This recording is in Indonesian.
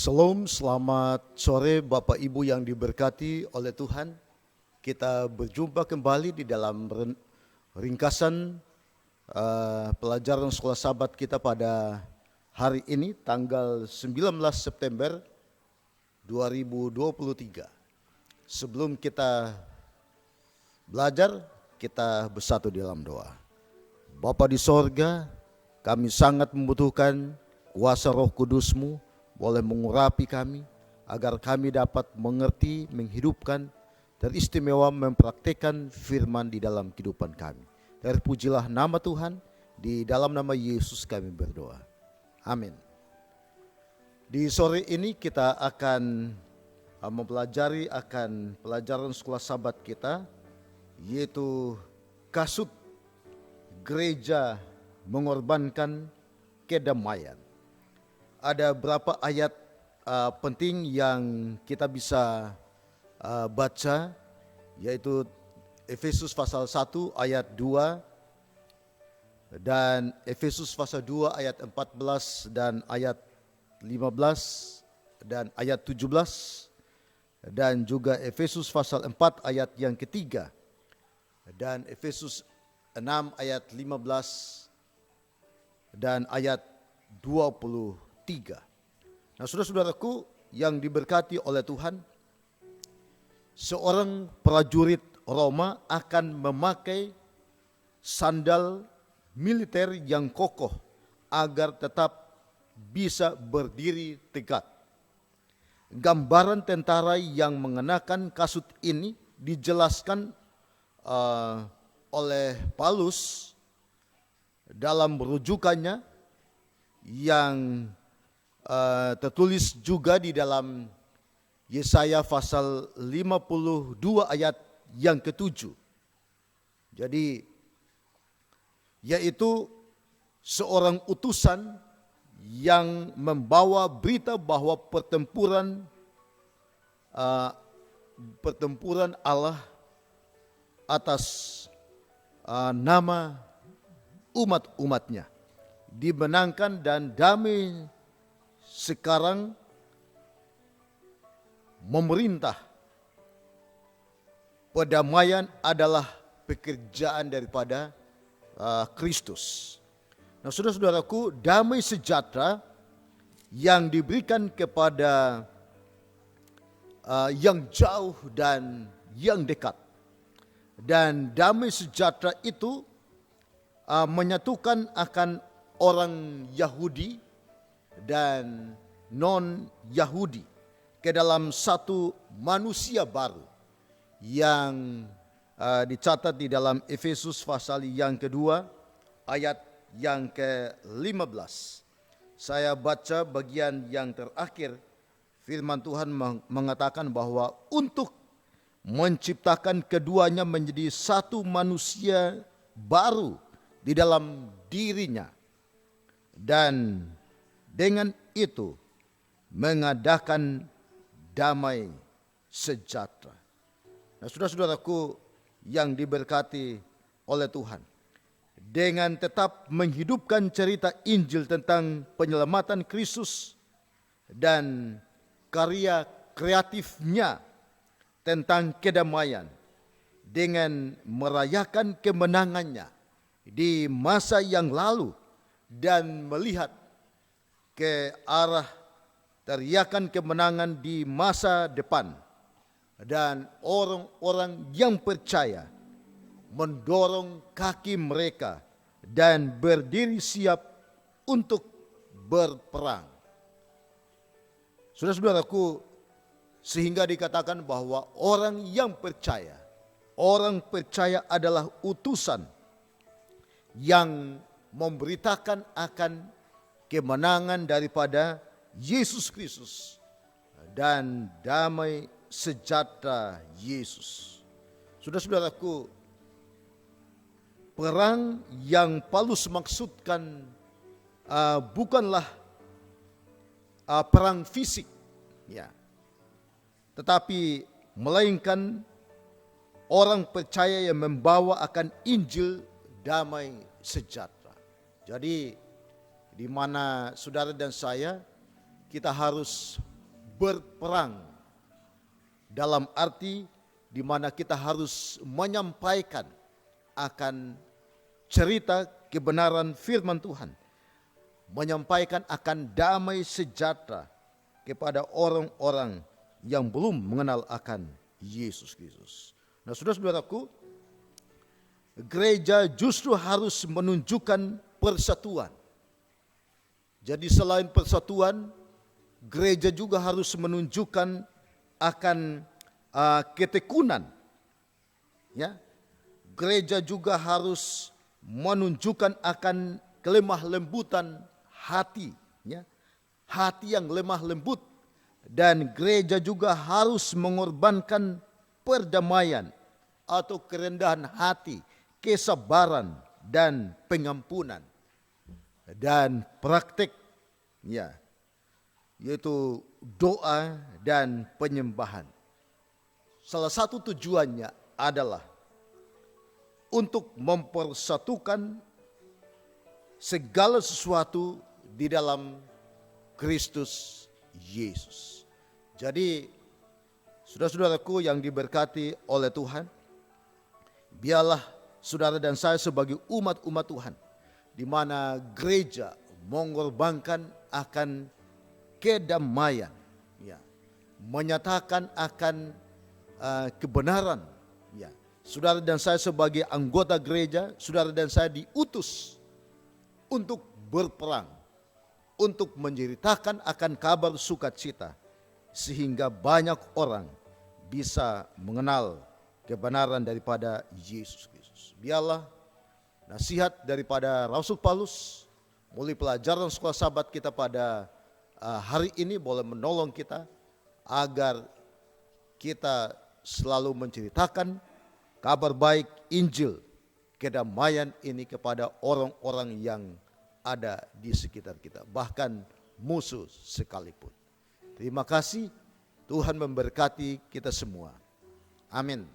Shalom, selamat sore Bapak Ibu yang diberkati oleh Tuhan. Kita berjumpa kembali di dalam ringkasan pelajaran sekolah sahabat kita pada hari ini tanggal 19 September 2023. Sebelum kita belajar, kita bersatu di dalam doa. Bapa di sorga, kami sangat membutuhkan kuasa Roh Kudus-Mu boleh mengurapi kami agar kami dapat mengerti, menghidupkan, dan istimewa mempraktikkan firman di dalam kehidupan kami. Terpujilah nama Tuhan, di dalam nama Yesus kami berdoa. Amin. Di sore ini kita akan mempelajari akan pelajaran sekolah sahabat kita, yaitu kasut gereja mengorbankan kedamaian. Ada berapa ayat penting yang kita bisa baca, yaitu Efesus pasal 1 ayat 2 dan Efesus pasal 2 ayat 14 dan ayat 15 dan ayat 17 dan juga Efesus pasal 4 ayat yang ketiga dan Efesus 6 ayat 15 dan ayat 23. Nah, saudara-saudaraku yang diberkati oleh Tuhan, seorang prajurit Roma akan memakai sandal militer yang kokoh agar tetap bisa berdiri tegak. Gambaran tentara yang mengenakan kasut ini dijelaskan oleh Paulus dalam rujukannya yang tertulis juga di dalam Yesaya pasal 52 ayat yang ke-7. Jadi yaitu seorang utusan yang membawa berita bahwa pertempuran Allah atas nama umat-umatnya dimenangkan dan damai sekarang memerintah. Perdamaian adalah pekerjaan daripada Kristus. Nah, saudara-saudaraku, damai sejahtera yang diberikan kepada yang jauh dan yang dekat. Dan damai sejahtera itu menyatukan akan orang Yahudi dan non-Yahudi ke dalam satu manusia baru yang dicatat di dalam Efesus pasal yang kedua ayat yang ke-15. Saya baca bagian yang terakhir. Firman Tuhan mengatakan bahwa untuk menciptakan keduanya menjadi satu manusia baru di dalam dirinya, dan dengan itu mengadakan damai sejahtera. Nah, saudara-saudaraku yang diberkati oleh Tuhan, dengan tetap menghidupkan cerita Injil tentang penyelamatan Kristus dan karya kreatifnya tentang kedamaian, dengan merayakan kemenangannya di masa yang lalu dan melihat ke arah teriakan kemenangan di masa depan, dan orang-orang yang percaya mendorong kaki mereka dan berdiri siap untuk berperang. Saudara-saudaraku, sehingga dikatakan bahwa orang percaya adalah utusan yang memberitakan akan kemenangan daripada Yesus Kristus dan damai sejahtera Yesus. Saudara-saudaraku, perang yang Paulus maksudkan bukanlah perang fisik, ya, tetapi melainkan orang percaya yang membawa akan Injil damai sejahtera. Jadi di mana saudara dan saya, kita harus berperang. Dalam arti di mana kita harus menyampaikan akan cerita kebenaran firman Tuhan. Menyampaikan akan damai sejahtera kepada orang-orang yang belum mengenal akan Yesus Kristus. Nah, saudara-saudaraku, gereja justru harus menunjukkan persatuan. Jadi selain persatuan, gereja juga harus menunjukkan akan ketekunan. Ya, gereja juga harus menunjukkan akan kelemah lembutan hati, ya, hati yang lemah lembut, dan gereja juga harus mengorbankan perdamaian atau kerendahan hati, kesabaran dan pengampunan, dan praktik, ya, yaitu doa dan penyembahan. Salah satu tujuannya adalah untuk mempersatukan segala sesuatu di dalam Kristus Yesus. Jadi, saudara-saudaraku yang diberkati oleh Tuhan, biarlah saudara dan saya sebagai umat-umat Tuhan, di mana gereja mengorbankan akan kedamaian, ya, menyatakan akan kebenaran, ya. Saudara dan saya sebagai anggota gereja, saudara dan saya diutus untuk berperang, untuk menceritakan akan kabar sukacita, sehingga banyak orang bisa mengenal kebenaran daripada Yesus Kristus. Biarlah nasihat daripada Rasul Paulus melalui pelajaran sekolah sahabat kita pada hari ini boleh menolong kita agar kita selalu menceritakan kabar baik Injil kedamaian ini kepada orang-orang yang ada di sekitar kita, bahkan musuh sekalipun. Terima kasih, Tuhan memberkati kita semua. Amin.